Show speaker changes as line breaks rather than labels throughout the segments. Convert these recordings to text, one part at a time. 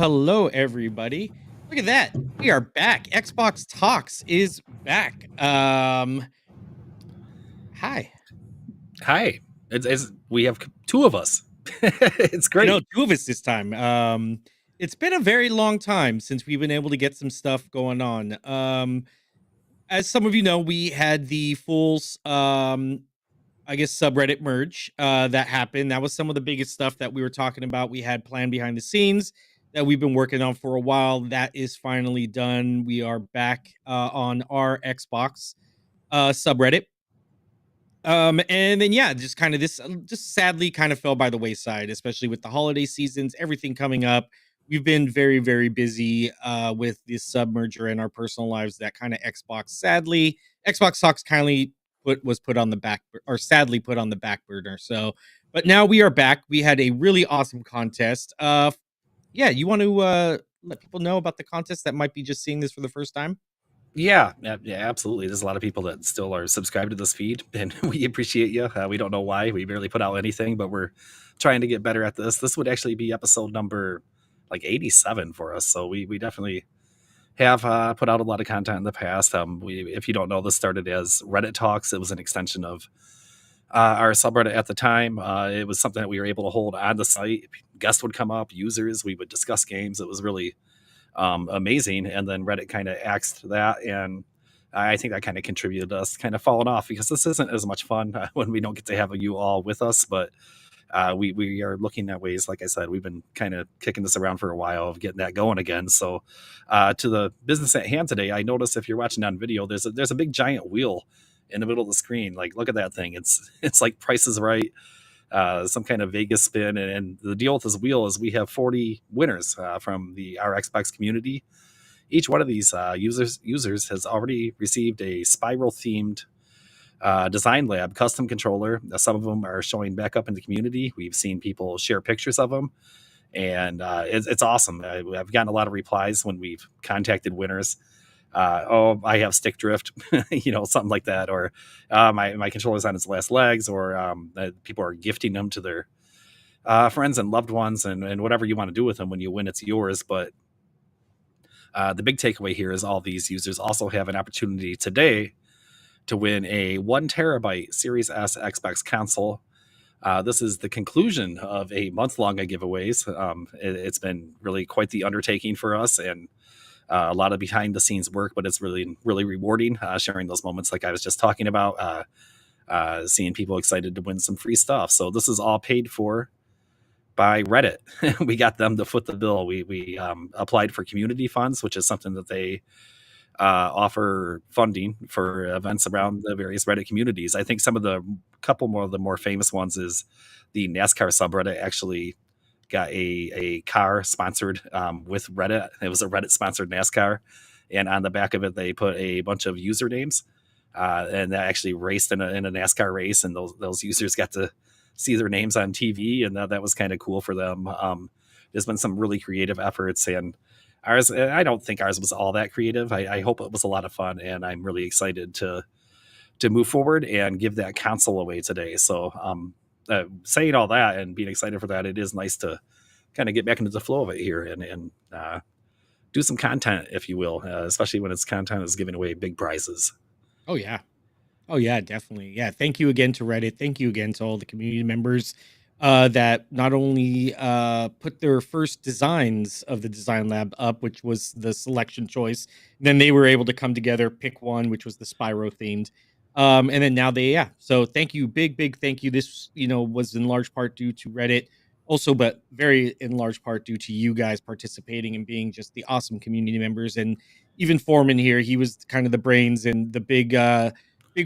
hello, everybody. Look at that. We are back. Xbox Talks is back. Hi.
Hi. It's we have two of us. It's
I know
great.
two of us this time. It's been a very long time since we've been able to get some stuff going on. As some of you know, we had the I guess subreddit merge that happened. That was some of the biggest stuff that we were talking about. We had planned behind the scenes that we've been working on for a while. That is finally done. We are back on our Xbox subreddit. And then yeah, just kind of this just sadly kind of fell by the wayside, especially with the holiday seasons, everything coming up. We've been very, very busy with this submerger in our personal lives. That kind of Xbox Talks kindly was put on the back or sadly put on the back burner. So, but now we are back. We had a really awesome contest. Yeah, you want to let people know about the contest that might be just seeing this for the first time?
Yeah, absolutely. There's a lot of people that still are subscribed to this feed, and we appreciate you. We don't know why we barely put out anything, but we're trying to get better at this. This would actually be episode number like 87 for us, so we definitely have put out a lot of content in the past. If you don't know, this started as Reddit Talks. It was an extension of our subreddit at the time. It was something that we were able to hold on the site. Guests would come up, users. We would discuss games. It was really amazing. And then Reddit kind of axed that, and I think that kind of contributed to us kind of falling off because this isn't as much fun when we don't get to have you all with us. But we are looking at ways. Like I said, we've been kind of kicking this around for a while of getting that going again. So to the business at hand today, I noticed if you're watching on video, there's a big giant wheel in the middle of the screen. Like, look at that thing. It's like Price is Right, some kind of Vegas spin. And the deal with this wheel is we have 40 winners from our Xbox community. Each one of these users has already received a Spiral themed Design Lab custom controller. Some of them are showing back up in the community. We've seen people share pictures of them, and it's awesome. I've gotten a lot of replies when we've contacted winners. I have stick drift, something like that, or my controller's on its last legs, or people are gifting them to their friends and loved ones, and whatever you want to do with them. When you win, it's yours. But the big takeaway here is all these users also have an opportunity today to win a 1 terabyte Series S Xbox console. This is the conclusion of a month-long giveaways. It's been really quite the undertaking for us, and a lot of behind the scenes work, but it's really, really rewarding sharing those moments like I was just talking about, seeing people excited to win some free stuff. So this is all paid for by Reddit. We got them to foot the bill. We applied for community funds, which is something that they offer funding for events around the various Reddit communities. I think couple more of the more famous ones is the NASCAR subreddit actually got a car sponsored with Reddit. It was a Reddit sponsored NASCAR, and on the back of it they put a bunch of usernames, and that actually raced in a NASCAR race, and those users got to see their names on TV, and that was kind of cool for them. There's been some really creative efforts, and I don't think ours was all that creative. I hope it was a lot of fun, and I'm really excited to move forward and give that console away today. So saying all that and being excited for that, it is nice to kind of get back into the flow of it here and do some content, if you will, especially when it's content is giving away big prizes.
Oh yeah. Oh yeah, definitely. Yeah, thank you again to Reddit. Thank you again to all the community members that not only put their first designs of the Design Lab up, which was the selection choice, then they were able to come together, pick one, which was the Spyro themed, and then now yeah. So thank you, big thank you. This was in large part due to Reddit, also, but very in large part due to you guys participating and being just the awesome community members, and even Foreman here. He was kind of the brains and the big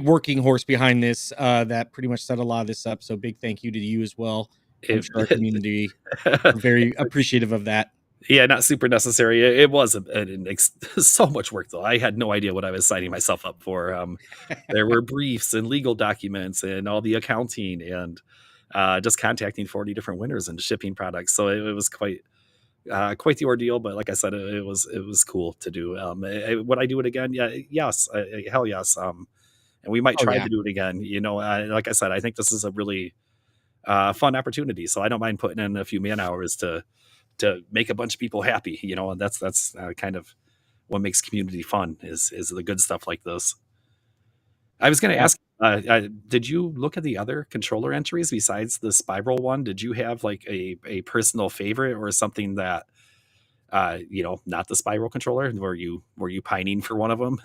working horse behind this that pretty much set a lot of this up. So big thank you to you as well. I'm sure our community are very appreciative of that.
Yeah, not super necessary. It was so much work, though. I had no idea what I was signing myself up for. There were briefs and legal documents and all the accounting and just contacting 40 different winners and shipping products. So it was quite the ordeal. But like I said, it was cool to do. Would I do it again? Yeah, yes, hell yes. And we might try to do it again. Like I said, I think this is a really fun opportunity. So I don't mind putting in a few man hours to to make a bunch of people happy, and that's kind of what makes community fun is the good stuff like this. I was going to
Yeah.
ask, did you look at the other controller entries besides the spiral one? Did you have like a personal favorite or something that, not the spiral controller? Were you pining for one of them?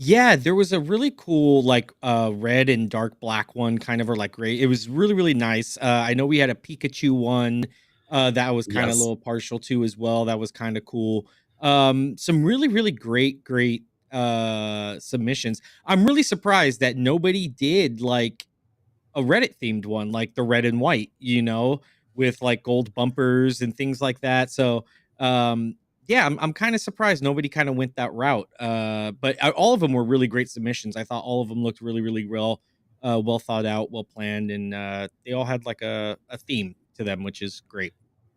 Yeah, there was a really cool like red and dark black one kind of or like gray. It was really really nice. I know we had a Pikachu one that I was kind of a
Yes.
little partial to as well. That was kind of cool. Some really really great submissions. I'm really surprised that nobody did like a Reddit themed one, like the red and white, with like gold bumpers and things like that. So, yeah, I'm kind of surprised nobody kind of went that route. But all of them were really great submissions. I thought all of them looked really, really well thought out, well planned, and they all had like a theme to them, which is great.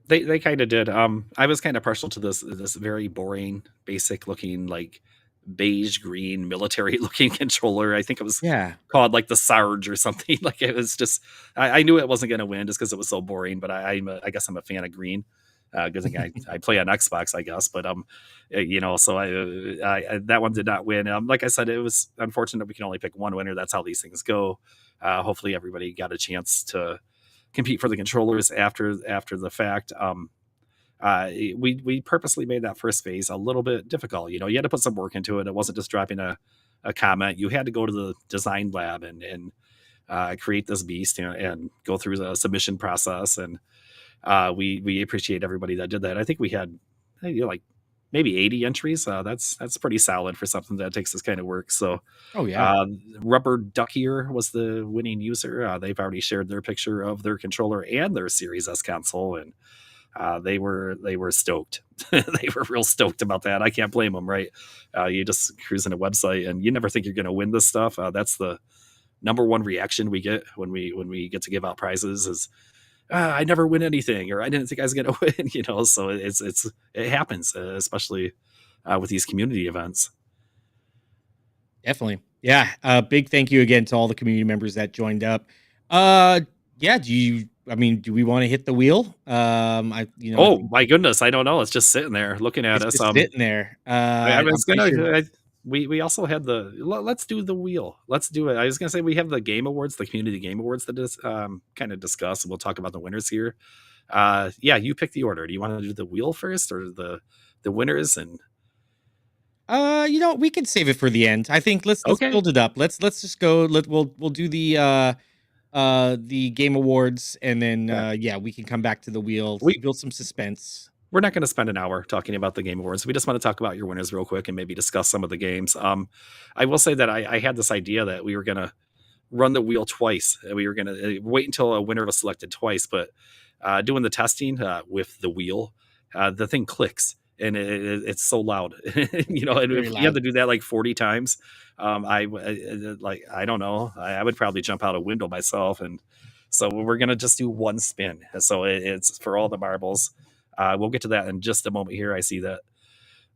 They kind of did. I was kind of partial to this very boring, basic looking, like beige green military looking controller. I think it was
Yeah.
called like the Sarge or something. Like it was just, I knew it wasn't going to win just because it was so boring. But I guess I'm a fan of green because I play on Xbox, I guess. But so I that one did not win. Like I said, it was unfortunate we can only pick one winner. That's how these things go. Hopefully, everybody got a chance to compete for the controllers after the fact. We purposely made that first phase a little bit difficult. You had to put some work into it. It wasn't just dropping a comment. You had to go to the design lab and create this beast and go through the submission process. And we appreciate everybody that did that. I think we had like maybe 80 entries. That's pretty solid for something that takes this kind of work. So
Oh yeah.
Rubber Duck Ear was the winning user. They've already shared their picture of their controller and their Series S console, and they were stoked. They were real stoked about that. I can't blame them, right? You just cruising a website and you never think you're going to win this stuff. That's the number one reaction we get when we get to give out prizes is I never win anything, or I didn't think I was going to win. So it happens, especially with these community events.
Definitely. Yeah. Big thank you again to all the community members that joined up. Yeah, do we want to hit the wheel? I
Oh
think
my goodness, I don't know. It's just sitting there looking at
it's
us.
just sitting there.
I
I'm
was
pretty
gonna.
sure.
We also had let's do the wheel. Let's do it. I was gonna say we have the game awards, the community game awards to kind of discuss. We'll talk about the winners here. Yeah, you pick the order. Do you want to do the wheel first or the winners? And
We can save it for the end. I think let's
okay,
build it up. Let's just go. We'll do the game awards and then
yeah.
yeah, we can come back to the wheel,
We
build some suspense.
we're not going to spend an hour talking about the game awards. We just want to talk about your winners real quick and maybe discuss some of the games. I will say that I had this idea that we were going to run the wheel twice. We were going to wait until a winner was selected twice, but doing the testing with the wheel, the thing clicks and it's so loud. And
Very
if you had
loud.
to do that like 40 times, I don't know, I would probably jump out a window myself. And so we're going to just do one spin. So it's for all the marbles. We'll get to that in just a moment here. I see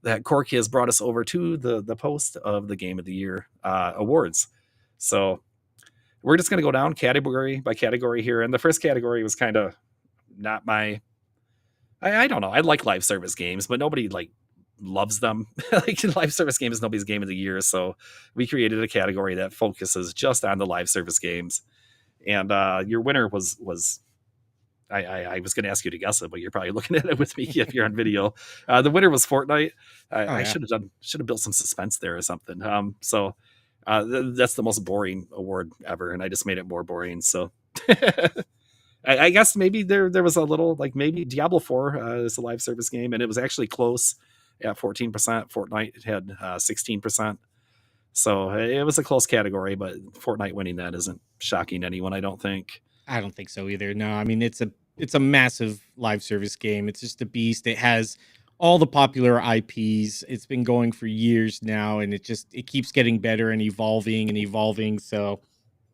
that Corky has brought us over to the post of the Game of the Year awards. So we're just going to go down category by category here. And the first category was kind of not my. I don't know. I like live service games, but nobody like loves them. Like live service game is nobody's game of the year. So we created a category that focuses just on the live service games. And your winner was I was going to ask you to guess it, but you're probably looking at it with me if you're on video. The winner was Fortnite.
Oh
I
yeah.
should have built some suspense there or something. That's the most boring award ever, and I just made it more boring. So I guess maybe there was a little like maybe Diablo 4 is a live service game, and it was actually close at 14%. Fortnite had 16%. So it was a close category, but Fortnite winning that isn't shocking to anyone, I don't think.
I don't think so either. No, I mean it's a massive live service game. It's just a beast. It has all the popular IPs. It's been going for years now, and it keeps getting better and evolving and evolving. So,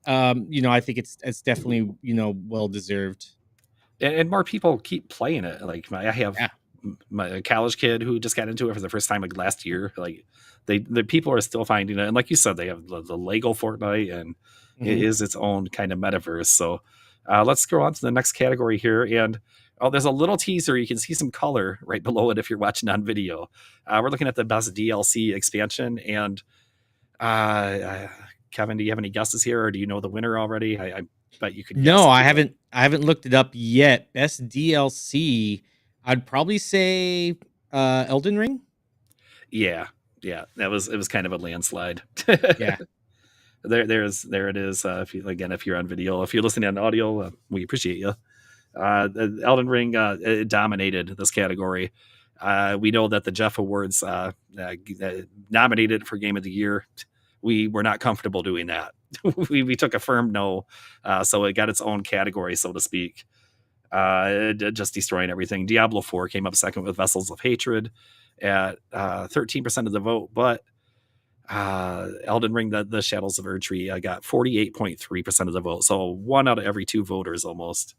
I think it's definitely well deserved.
And more people keep playing it. Like I have
Yeah.
my college kid who just got into it for the first time like last year. Like the people are still finding it, and like you said, they have the Lego Fortnite, and it
Mhm.
is its own kind of metaverse. So let's go on to the next category here, and Oh, there's a little teaser. You can see some color right below it if you're watching on video. We're looking at the best DLC expansion. And Kevin, do you have any guesses here, or do you know the winner already? I bet you could guess.
No, I haven't. I haven't looked it up yet. Best DLC, I'd probably say Elden Ring.
Yeah, yeah, it was kind of a landslide.
Yeah.
There it is. If you're on video, if you're listening on audio, we appreciate you. The Elden Ring it dominated this category. We know that the Jeff Awards nominated for Game of the Year. We were not comfortable doing that. we took a firm no, so it got its own category, so to speak. Just destroying everything. Diablo 4 came up second with Vessels of Hatred at 13% of the vote, but Elden Ring, the Shadows of Erdtree, got 48.3% of the vote. So 1 out of every 2 voters almost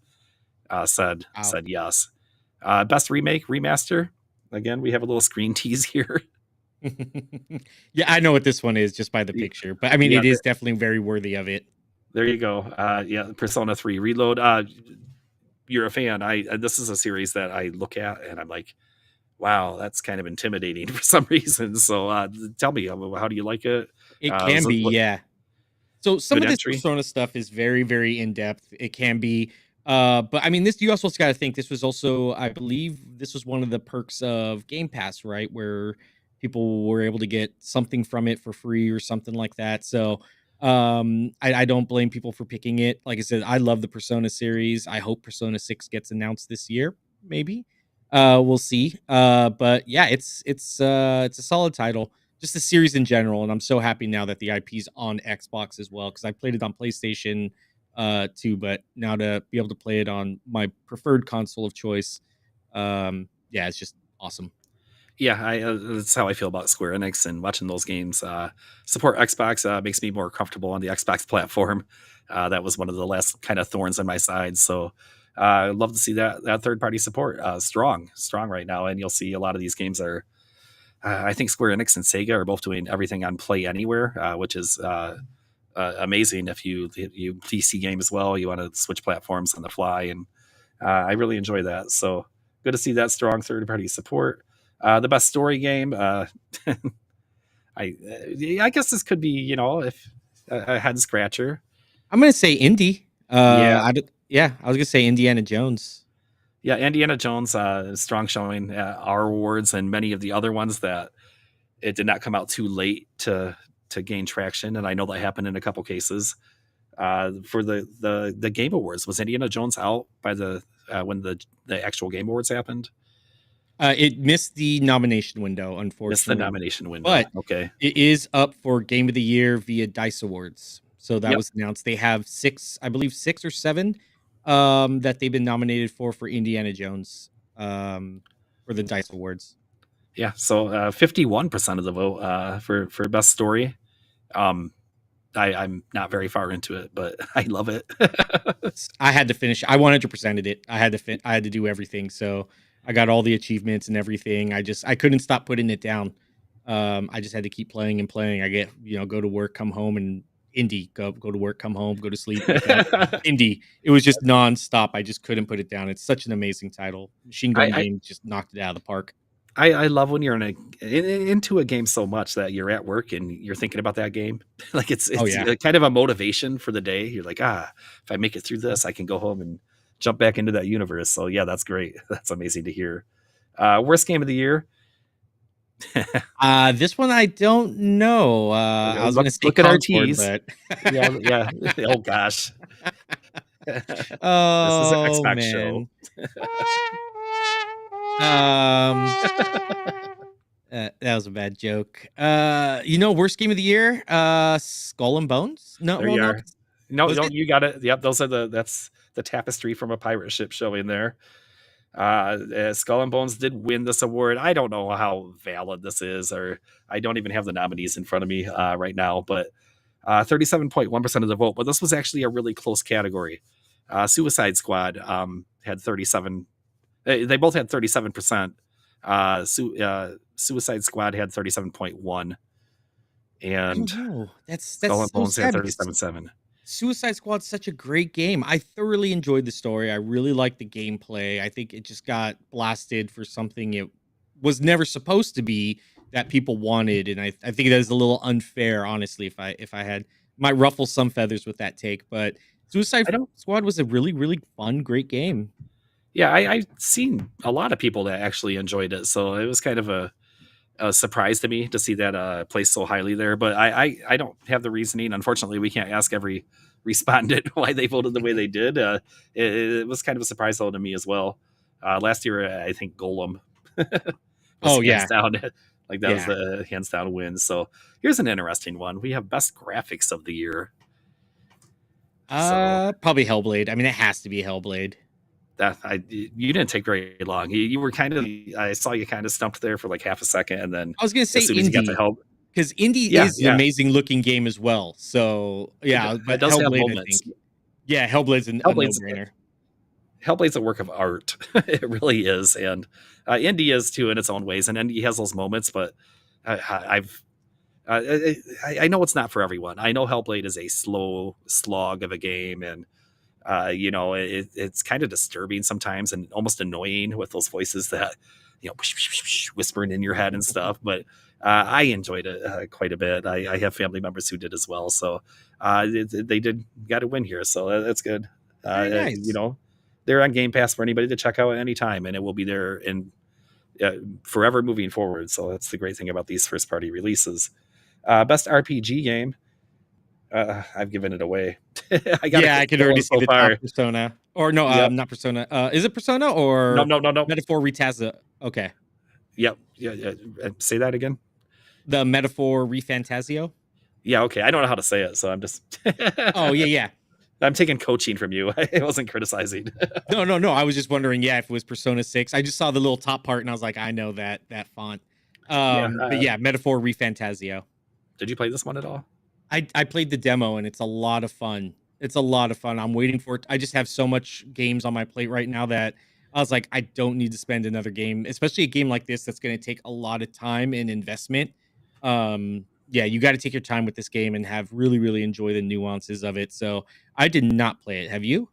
said yes. Best remake, remaster. Again, we have a little screen tease here.
Yeah, I know what this one is just by the picture, but I mean, it is definitely very worthy of it.
There you go. Persona 3 Reload. You're a fan. This is a series that I look at and I'm like, wow, that's kind of intimidating for some reason. So tell me, how do you like it?
It can be, yeah. So some of this Persona stuff is very, very in depth. It can be, but I mean, you also got to think this was also, I believe, this was one of the perks of Game Pass, right, where people were able to get something from it for free or something like that. So I don't blame people for picking it. Like I said, I love the Persona series. I hope Persona 6 gets announced this year, maybe. We'll see. But yeah, it's a solid title. Just the series in general, and I'm so happy now that the IP's on Xbox as well, because I played it on PlayStation too, but now to be able to play it on my preferred console of choice, yeah, it's just awesome.
Yeah, that's how I feel about Square Enix, and watching those games support Xbox makes me more comfortable on the Xbox platform. That was one of the last kind of thorns on my side. So I'd love to see that third party support strong right now. And you'll see a lot of these games are, I think Square Enix and Sega are both doing everything on Play Anywhere, which is amazing. If you PC game as well, you want to switch platforms on the fly. And I really enjoy that. So good to see that strong third party support. The best story game, I guess this could be, if a head scratcher.
I'm gonna say indie. I was gonna say Indiana Jones.
Yeah, Indiana Jones, strong showing our awards and many of the other ones that it did not come out too late to gain traction, and I know that happened in a couple cases. For the Game Awards, was Indiana Jones out by when the actual Game Awards happened?
It missed the nomination window, unfortunately.
Missed the nomination window.
But
okay,
it is up for Game of the Year via DICE Awards. So that was announced. They have 6 or 7 that they've been nominated for Indiana Jones for the DICE Awards.
Yeah, so 51% of the vote for best story. I'm not very far into it, but I love it.
I had to finish. I 100%ed it. I had to do everything. So I got all the achievements and everything. I couldn't stop putting it down. I just had to keep playing and playing. I get, go to work, come home, and indie, go to work, come home, go to sleep. Indie. It was just nonstop. I just couldn't put it down. It's such an amazing title. Machine Gun Game just knocked it out of the park.
I love when you're into a game so much that you're at work and you're thinking about that game. Like it's kind of a motivation for the day. You're like, if I make it through this, I can go home and jump back into that universe. So yeah, that's great. That's amazing to hear. Worst game of the year.
This one I don't know. I was going to say
look at our teas.
But...
yeah. Oh gosh.
Oh,
this is an Xbox show.
That was a bad joke. Worst game of the year, Skull and Bones. No,
there you are. No, you got it. Yep, those are that's the tapestry from a pirate ship showing there. Skull and Bones did win this award. I don't know how valid this is, or I don't even have the nominees in front of me right now, but 37.1% of the vote. But this was actually a really close category. Suicide Squad had 37. They both had 37%. Suicide Squad had 37.1, and
that's
Skull and Bones
so
had 37.7.
Suicide Squad's such a great game. I thoroughly enjoyed the story. I really liked the gameplay. I think it just got blasted for something it was never supposed to be that people wanted, and I think that is a little unfair, honestly. If I had might ruffle some feathers with that take, but Suicide
I don't.
Squad was a really really fun, great game.
Yeah, I've seen a lot of people that actually enjoyed it, so it was kind of a surprise to me to see that placed so highly there. But I don't have the reasoning. Unfortunately, we can't ask every respondent why they voted the way they did. It was kind of a surprise though to me as well. Last year, I think Golem was
Oh
hands
yeah,
down like that was
yeah.
the hands down win. So here's an interesting one. We have best graphics of the year. So
Probably Hellblade. I mean, it has to be Hellblade.
that you didn't take very long. You were kind of I saw you kind of stumped there for like half a second, and then
I was gonna
as
say
soon as you got to
Indie
help,
because Indie
yeah,
is an
yeah,
amazing looking game as well. So yeah,
it
but
does have
Hellblade, I
moments.
think. Yeah, Hellblade's a no
Hellblade's
brainer.
Hellblade's a work of art. It really is, and Indie is too in its own ways, and Indie has those moments. But I've I know it's not for everyone. I know Hellblade is a slow slog of a game, and it's kind of disturbing sometimes and almost annoying with those voices that whispering in your head and stuff. But I enjoyed it quite a bit. I have family members who did as well, so they did got a win here, so that's good.
Very nice.
They're on Game Pass for anybody to check out at any time, and it will be there in forever moving forward. So that's the great thing about these first party releases. Best RPG game. I've given it away. I got
Yeah,
a
I could
one
already see
so
the top
far.
Persona. Or no,
Yep.
not Persona. Is it Persona
No,
or
no, no, no.
Metaphor Retaza? Okay.
Yep. Yeah, yeah. Say that again.
The Metaphor Refantasio?
Yeah. Okay. I don't know how to say it, so I'm just.
Oh, yeah, yeah.
I'm taking coaching from you. I wasn't criticizing.
No, no, no. I was just wondering, yeah, if it was Persona 6. I just saw the little top part and I was like, I know that font.
Yeah.
But yeah, Metaphor Refantasio.
Did you play this one at all?
I played the demo and it's a lot of fun. It's a lot of fun. I'm waiting for it. I just have so much games on my plate right now that I was like, I don't need to spend another game, especially a game like this that's going to take a lot of time and investment. Yeah, you got to take your time with this game and have really, really enjoy the nuances of it. So I did not play it. Have you?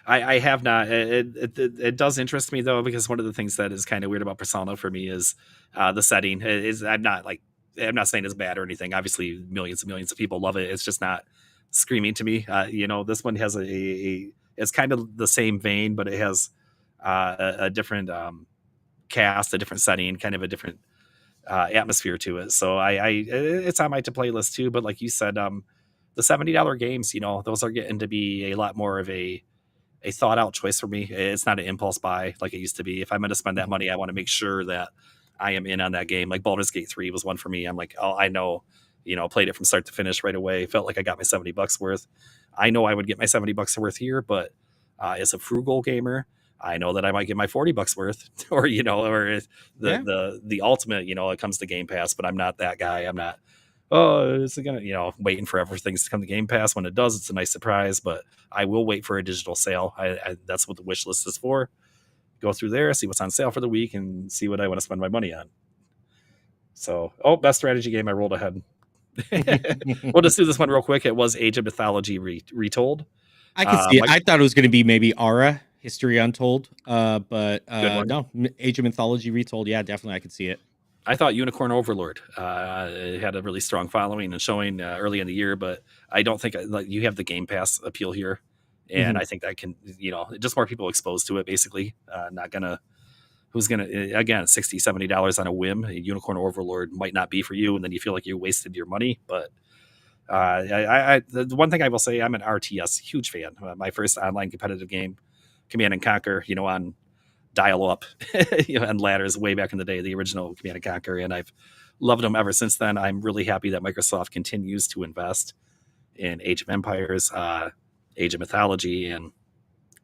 I have not. It does interest me though, because one of the things that is kind of weird about Persona for me is the setting. Is I'm not saying it's bad or anything. Obviously, millions and millions of people love it. It's just not screaming to me. This one has it's kind of the same vein, but it has a different cast, a different setting, kind of a different atmosphere to it. So it's on my to play list too. But like you said, the $70 games, those are getting to be a lot more of a thought out choice for me. It's not an impulse buy like it used to be. If I'm going to spend that money, I want to make sure that I am in on that game. Like Baldur's Gate 3 was one for me. I'm like, oh, I know, played it from start to finish right away. Felt like I got my $70 worth. I know I would get my $70 worth here, but as a frugal gamer, I know that I might get my $40 worth, or
Yeah.
the ultimate. It comes to Game Pass, but I'm not that guy. I'm not. Oh, it's gonna waiting for everything to come to Game Pass. When it does, it's a nice surprise. But I will wait for a digital sale. That's what the wish list is for. Go through there, see what's on sale for the week, and see what I want to spend my money on. So, best strategy game. I rolled ahead. We'll just do this one real quick. It was Age of Mythology Retold.
I could see it.
Like,
I thought it was going to be maybe Ara, History Untold. But
good one.
no, Age of Mythology Retold. Yeah, definitely, I could see it.
I thought Unicorn Overlord it had a really strong following and showing early in the year, but I don't think you have the Game Pass appeal here, and
Mhm.
I think that can just more people exposed to it. Basically, not gonna who's gonna again $60-$70 on a whim. A Unicorn Overlord might not be for you, and then you feel like you wasted your money. But the one thing I will say, I'm an RTS huge fan. My first online competitive game, Command and Conquer, on dial up and ladders way back in the day, the original Command and Conquer, and I've loved them ever since then. I'm really happy that Microsoft continues to invest in Age of Empires, Age of Mythology, and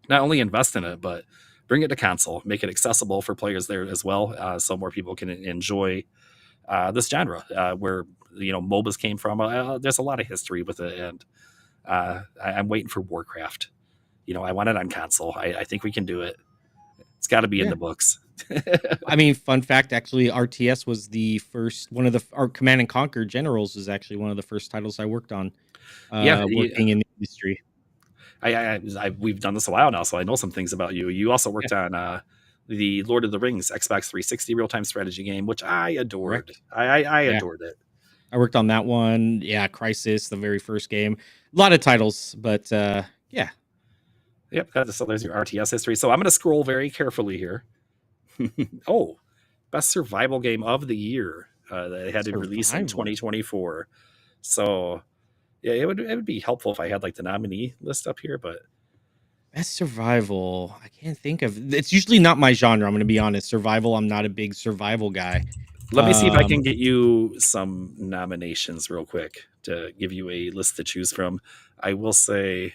not only invest in it, but bring it to console, make it accessible for players there as well, so more people can enjoy this genre where MOBAs came from. There's a lot of history with it, and I'm waiting for Warcraft. I want it on console. I think we can do it. It's got to be in
Yeah.
the books.
I mean, fun fact, actually, RTS was the first our Command and Conquer Generals is actually one of the first titles I worked on.
Yeah,
Working in the history.
We've done this a while now, so I know some things about you. You also
Yeah,
worked on the Lord of the Rings Xbox 360 real time strategy game, which I adored.
correct.
I
Yeah,
adored it.
I worked on that one. Yeah, Crisis, the very first game. A lot of titles, but yeah,
Yep. So there's your RTS history. So I'm going to scroll very carefully here. Oh, best survival game of the year that had to release in
survival.
2024. So yeah, it would be helpful if I had like the nominee list up here, but
Best survival. I can't think of. It's usually not my genre. I'm going to be honest. Survival. I'm not a big survival guy.
let me see if I
Um.
can get you some nominations real quick to give you a list to choose from. I will say,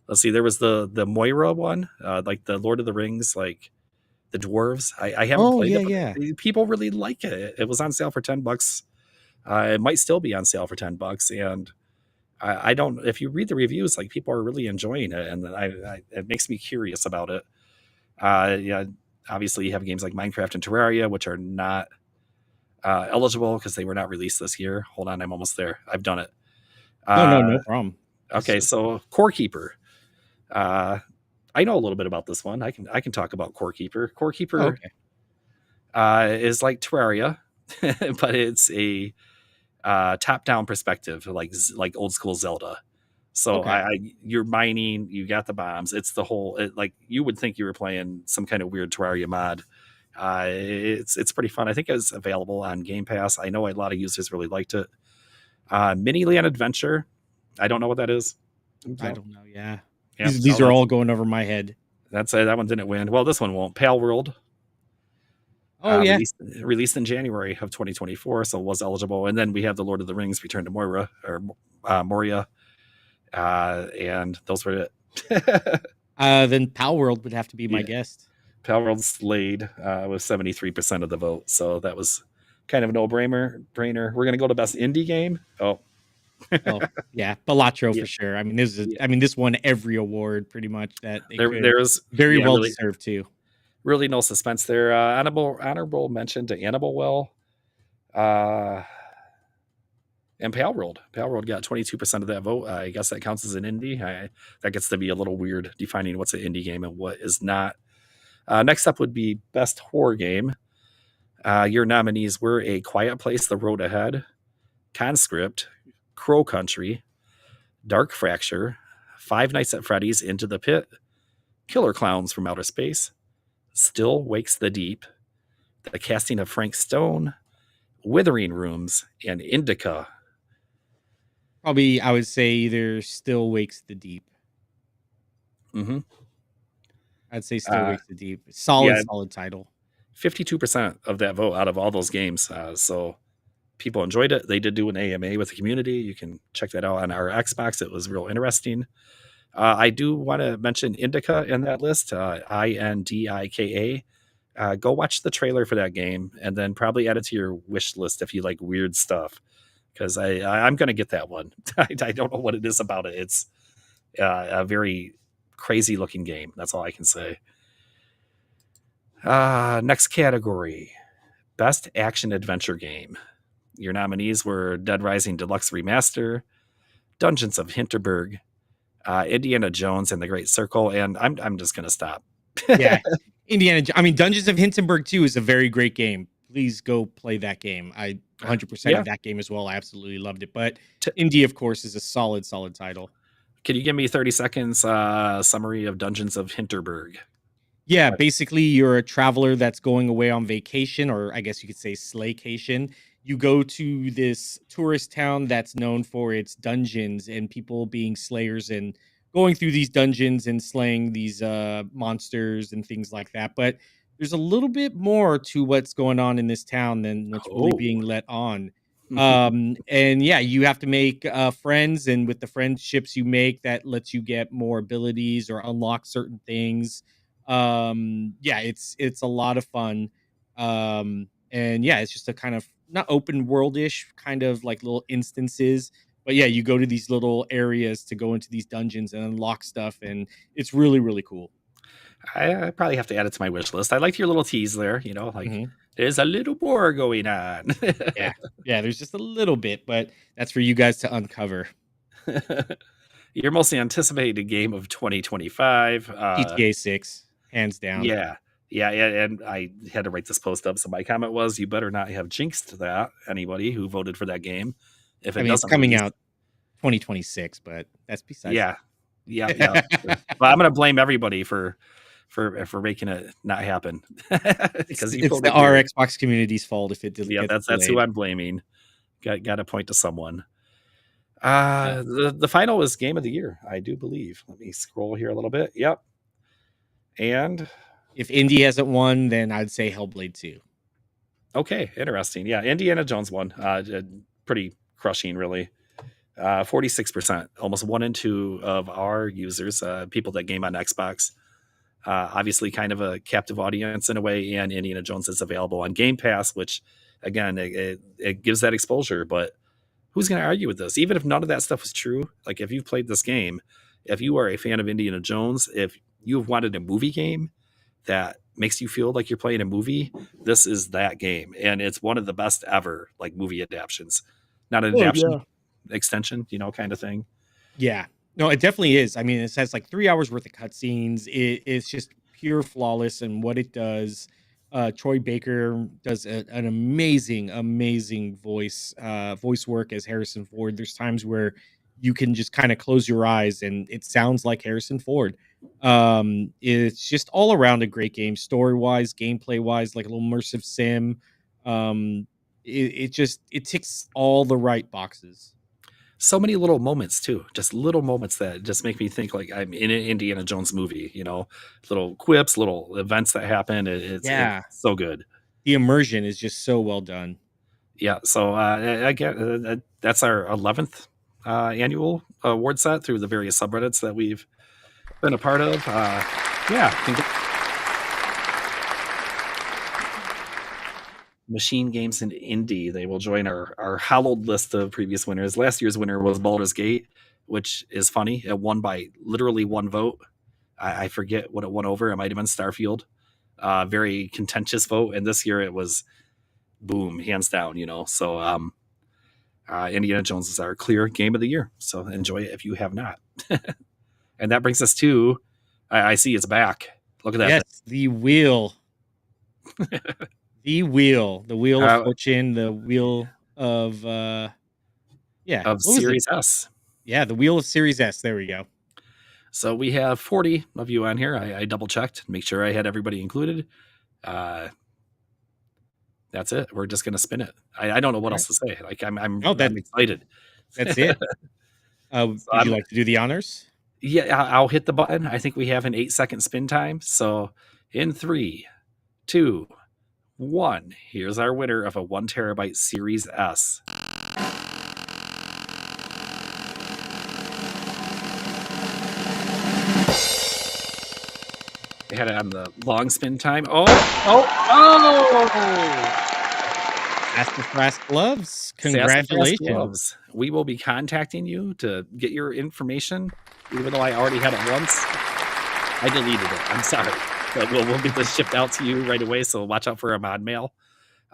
let's see, there was the Moira one, like the Lord of the Rings, like the dwarves. I haven't
Oh
played
yeah,
it, but
yeah.
people really like it. It was on sale for $10. It might still be on sale for $10, and I don't. If you read the reviews, like people are really enjoying it, and it makes me curious about it. Yeah, obviously you have games like Minecraft and Terraria, which are not eligible because they were not released this year. Hold on, I'm almost there. I've done it.
No, no,
Uh,
no problem.
okay, so Core Keeper. Uh, I know a little bit about this one. I can talk about Core Keeper. Core
Oh,
Keeper
okay.
is like Terraria, but it's a top-down perspective, like old school Zelda. So
Okay.
you're mining, you got the bombs. It's the whole like you would think you were playing some kind of weird Terraria mod. It's pretty fun. I think it was available on Game Pass. I know a lot of users really liked it. Mini Land Adventure. I don't know what that is.
I
So
don't know. Yeah.
yeah,
These are all going over my head.
that's that one didn't win. Well, this one won't. Pale World
Oh yeah.
released in January of 2024, so was eligible. And then we have the Lord of the Rings Return to Moira or Moria, and those were it.
Then Pal World would have to be my
Yeah,
guest.
Pale World Slade was 73% of the vote, so that was kind of a no-brainer. We're gonna go to best indie game. Oh,
Oh yeah, Balatro
yeah,
for sure. I mean, this is.
yeah.
I mean, this won every award pretty much that it
There,
could.
there's
Very
yeah,
well
really,
deserved too.
really no suspense there. Honorable mention to Annabelle Well. Uh, and Pale World. Pale World got 22% of that vote. I guess that counts as an indie. That gets to be a little weird defining what's an indie game and what is not. Next up would be Best Horror Game. Your nominees were A Quiet Place, The Road Ahead, Conscript, Crow Country, Dark Fracture, Five Nights at Freddy's Into the Pit, Killer Clowns from Outer Space, Still Wakes the Deep, The Casting of Frank Stone, Withering Rooms, and Indica.
Probably, I would say either Still Wakes the Deep.
Mm-hmm.
I'd say Still
Uh,
Wakes the Deep. Solid,
yeah,
solid title.
52% of that vote out of all those games. So people enjoyed it. They did do an AMA with the community. You can check that out on our Xbox. It was real interesting. I do want to mention Indica in that list, Indika. Go watch the trailer for that game and then probably add it to your wish list if you like weird stuff. Because I'm going to get that one. I don't know what it is about it. It's a very crazy looking game. That's all I can say. Next category, Best Action Adventure Game. Your nominees were Dead Rising Deluxe Remaster, Dungeons of Hinterberg, Indiana Jones and the Great Circle, and I'm just gonna stop.
Yeah, I mean, Dungeons of Hinterberg 2 is a very great game. Please go play that game. I 100%
Yeah.
of that game as well. I absolutely loved it. But
T-
Indie, of course, is a solid, solid title.
Can you give me 30 seconds summary of Dungeons of Hinterberg?
Yeah, basically, you're a traveler that's going away on vacation, or I guess you could say slaycation. You go to this tourist town that's known for its dungeons and people being slayers and going through these dungeons and slaying these monsters and things like that. But there's a little bit more to what's going on in this town than what's really
Oh.
being let on. And yeah, you have to make friends, and with the friendships you make, that lets you get more abilities or unlock certain things. Yeah, it's a lot of fun. And yeah, it's just a kind of not open world-ish kind of like little instances, but yeah, you go to these little areas to go into these dungeons and unlock stuff, and it's really, really cool.
I probably have to add it to my wish list. I liked your little tease there, like
Hmm.
there's a little more going on.
Yeah, yeah, there's just a little bit, but that's for you guys to uncover.
your most anticipated game of 2025.
GTA 6, hands down.
Yeah. Yeah, and I had to write this post up. So my comment was, you better not have jinxed that, anybody who voted for that game. If
I
it
mean, it's
doesn't
coming
release,
out 2026, but that's besides.
yeah. Yeah, yeah. Well, I'm gonna blame everybody for making it not happen. Because you
It's
pulled
the
it here.
our Xbox community's fault if it
Yeah,
gets
that's who
delayed.
I'm blaming. Got to point to someone.
Yeah.
The final is game of the year, I do believe. Let me scroll here a little bit. Yep. And
If Indy hasn't won, then I'd say Hellblade 2.
okay, interesting. Yeah, Indiana Jones won. Pretty crushing, really. 46%, almost 1 in 2 of our users, people that game on Xbox. Obviously, kind of a captive audience in a way, and Indiana Jones is available on Game Pass, which again, it gives that exposure. But who's going to argue with this? Even if none of that stuff is true, like if you've played this game, if you are a fan of Indiana Jones, if you've wanted a movie game that makes you feel like you're playing a movie, this is that game, and it's one of the best ever, like movie adaptations. Not an adaptation, extension, kind of thing.
Yeah. No, it definitely is. I mean, it has like 3 hours worth of cutscenes. It's just pure flawless in what it does. Troy Baker does an amazing voice work as Harrison Ford. There's times where you can just kind of close your eyes and it sounds like Harrison Ford. It's just all around a great game, story wise, gameplay wise, like a little immersive sim. It ticks all the right boxes.
So many little moments too, just little moments that just make me think like I'm in an Indiana Jones movie. Little quips, little events that happen. It's
Yeah.
so good.
The immersion is just so well done.
Yeah, so I get that's our 11th annual award set through the various subreddits that we've been a part of. Machine Games and Indie, they will join our hallowed list of previous winners. Last year's winner was Baldur's Gate, which is funny. It won by literally one vote. I forget what it won over. It might have been Starfield. Very contentious vote. And this year it was boom, hands down, So Indiana Jones is our clear game of the year. So enjoy it if you have not. And that brings us to, I see it's back. Look at that.
Yes, the wheel. The wheel of fortune, the wheel of
Series S.
Yeah, the wheel of Series S. There we go.
So we have 40 of you on here. I double checked, make sure I had everybody included. That's it. We're just gonna spin it. I don't know what else to say. Like I'm excited.
That's it. Would you like to do the honors?
Yeah, I'll hit the button. I think we have an 8-second spin time. So in 3, 2, 1, here's our winner of a 1 terabyte Series S. They had it on the long spin time. Oh!
Sassafras Gloves. Congratulations. Gloves.
We will be contacting you to get your information, even though I already had it once. I deleted it. I'm sorry. But we'll get this shipped out to you right away, so watch out for a mod mail.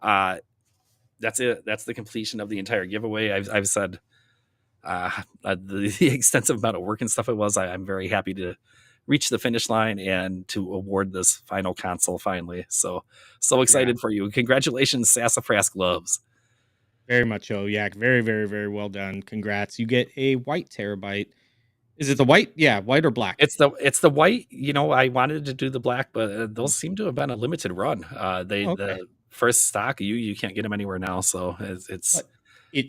That's it. That's the completion of the entire giveaway. I've said the extensive amount of work and stuff it was. I'm very happy to reach the finish line and to award this final console finally. So excited for you. Congratulations, Sassafras Gloves.
Very much so. Yeah, very, very, very well done. Congrats. You get a white terabyte. Is it the white? Yeah, white or black?
It's the white. I wanted to do the black, but those seem to have been a limited run. The first stock, you can't get them anywhere now. So
it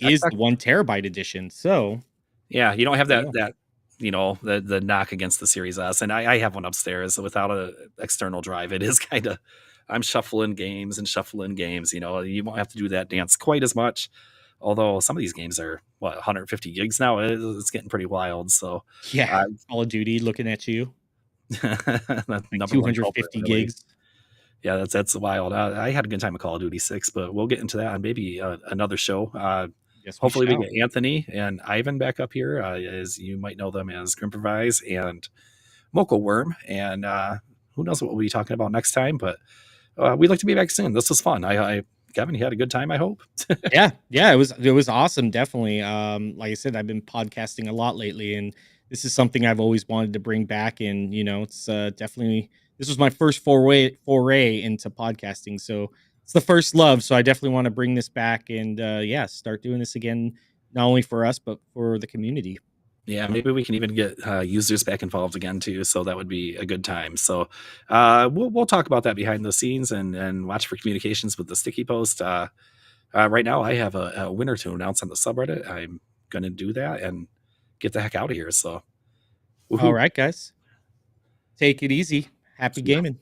is the 1 terabyte edition. So
yeah, you don't have that the knock against the Series S, and I have one upstairs without an external drive. It is kind of, I'm shuffling games. You won't have to do that dance quite as much. Although some of these games are 150 gigs now. It's getting pretty wild. So
yeah, Call of Duty looking at you.
Like
250 gigs.
Yeah, that's wild. I had a good time with Call of Duty 6, but we'll get into that on maybe another show. Yes, hopefully we get Anthony and Ivan back up here, as you might know them as Grimprovise and Moco Worm, and who knows what we'll be talking about next time. But we'd like to be back soon. This was fun. Kevin, you had a good time, I hope.
yeah, it was awesome. Definitely. Like I said, I've been podcasting a lot lately, and this is something I've always wanted to bring back, and it's definitely this was my first foray into podcasting, so it's the first love. So I definitely want to bring this back and yeah, start doing this again, not only for us but for the community.
Yeah, maybe we can even get users back involved again too. So that would be a good time. So we'll talk about that behind the scenes and watch for communications with the sticky post. Right now, I have a winner to announce on the subreddit. I'm gonna do that and get the heck out of here. So,
All
woohoo!
right, guys, take it easy. Happy
Yeah.
gaming.